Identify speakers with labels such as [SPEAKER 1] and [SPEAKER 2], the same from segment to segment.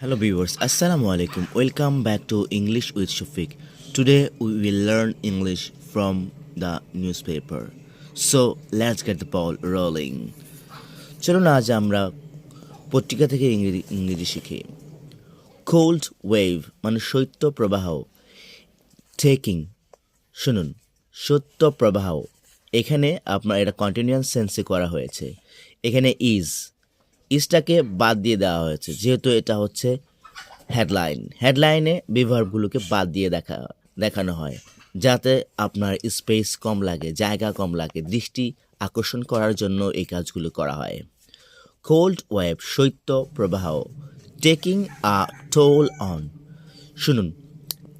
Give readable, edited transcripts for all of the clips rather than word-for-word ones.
[SPEAKER 1] Hello viewers, Assalamu alaikum. Welcome back to English with Shafiq. Today we will learn English from the newspaper. So let's get the ball rolling. চলুন আজ আমরা পত্রিকা থেকে ইংরেজি শিখি। Cold wave মানে শৈত্য প্রবাহ। টেকিং শুনুন, শৈত্য প্রবাহ। এখানে আপনার এটা কন্টিনিউয়াস সেন্সে করা হয়েছে। এখানে ইজটাকে বাদ দিয়ে দেওয়া হয়েছে, যেহেতু এটা হচ্ছে হেডলাইনে বিভার্বগুলোকে বাদ দিয়ে দেখানো হয়, যাতে আপনার স্পেস কম লাগে, জায়গা কম লাগে, দৃষ্টি আকর্ষণ করার জন্য এই কাজগুলো করা হয়। কোল্ড ওয়েভ শৈত্য প্রবাহ। Taking a toll on. শুনুন,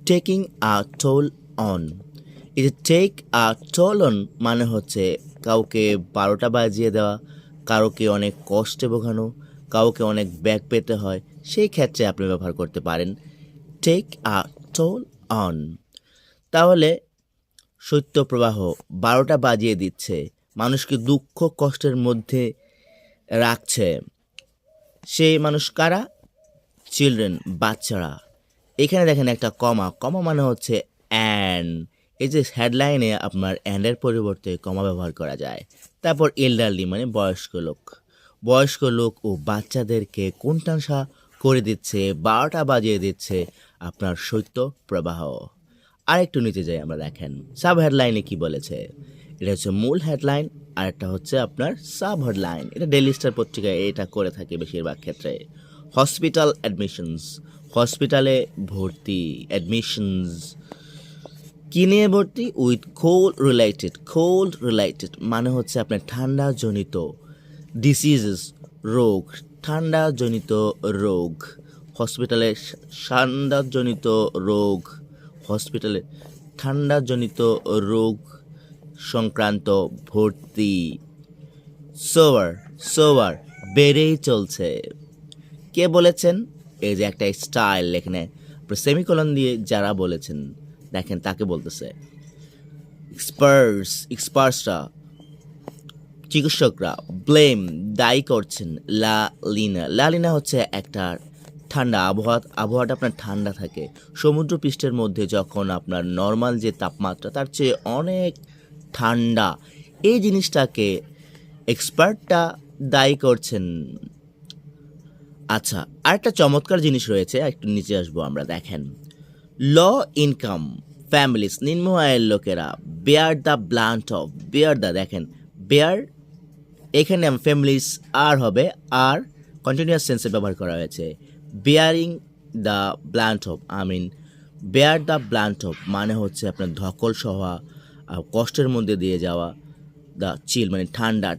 [SPEAKER 1] টেকিং আ টোল অন। এটা টেক আ টোল অন মানে হচ্ছে কাউকে 12টা বাজিয়ে দেওয়া, কাউকে অনেক কষ্টে ভোগানো, কাউকে অনেক ব্যাগ পেতে হয়, সেই ক্ষেত্রে আপনি ব্যবহার করতে পারেন টেক আ টোল অন। তাহলে শৈত্যপ্রবাহ 12টা বাজিয়ে দিচ্ছে, মানুষকে দুঃখ কষ্টের মধ্যে রাখছে। সেই মানুষ কারা? চিলড্রেন, বাচ্চারা। এখানে দেখেন একটা কমা মানে হচ্ছে অ্যান্ড। এই যে হেডলাইনে আপনার অ্যান্ডের পরিবর্তে কমা ব্যবহার করা যায়। তারপর এল্ডারলি মানে বয়স্ক লোক ও বাচ্চাদেরকে কোণঠাসা করে দিচ্ছে, 12টা বাজিয়ে দিচ্ছে আপনার শৈত্য প্রবাহ। আরেকটু নিচে যাই আমরা, দেখেন সাব হেডলাইনে কি বলেছে। এটা হচ্ছে মূল হেডলাইন, আর একটা হচ্ছে আপনার সাব হেডলাইন। এটা ডেইলি স্টার পত্রিকায় এটা করে থাকে বেশিরভাগ ক্ষেত্রে। হসপিটাল অ্যাডমিশনস, হসপিটালে ভর্তি, অ্যাডমিশনস কি নিয়ে ভর্তি? উইথ কোল্ড রিলেটেড মানে হচ্ছে আপনার ঠান্ডাজনিত ডিসিজেস, রোগ, ঠান্ডাজনিত রোগ। হসপিটালে ঠান্ডাজনিত রোগ সংক্রান্ত ভর্তি। সোয়ার বেড়েই চলছে। কে বলেছেন? এই যে একটা স্টাইল এখানে সেমিকোলন দিয়ে যারা বলেছেন, দেখেন তাকে বলতেছে। এক্সপার্টসরা, চিকিৎসকরা ব্লেম দায়ী করছেন লালিনা হচ্ছে একটা ঠান্ডা আবহাওয়াটা আপনার ঠান্ডা থাকে। সমুদ্র পৃষ্ঠের মধ্যে যখন আপনার নর্মাল যে তাপমাত্রা তার চেয়ে অনেক ঠান্ডা, এই জিনিসটাকে এক্সপার্টটা দায়ী করছেন। আচ্ছা, আরেকটা চমৎকার জিনিস রয়েছে, একটু নিচে আসবো আমরা, দেখেন ল ইনকাম ফ্যামিলিস, নিম্ন আয়ের লোকেরা দেখেন বেয়ার, এখানে ফ্যামিলিস আর হবে, আর কন্টিনিউয়াস সেন্সে ব্যবহার করা হয়েছে। বেয়ার দ্য ব্লান্ট অফ মানে হচ্ছে আপনার ধকল সহা, কষ্টের মধ্যে দিয়ে যাওয়া, দ্য চিল মানে ঠান্ডা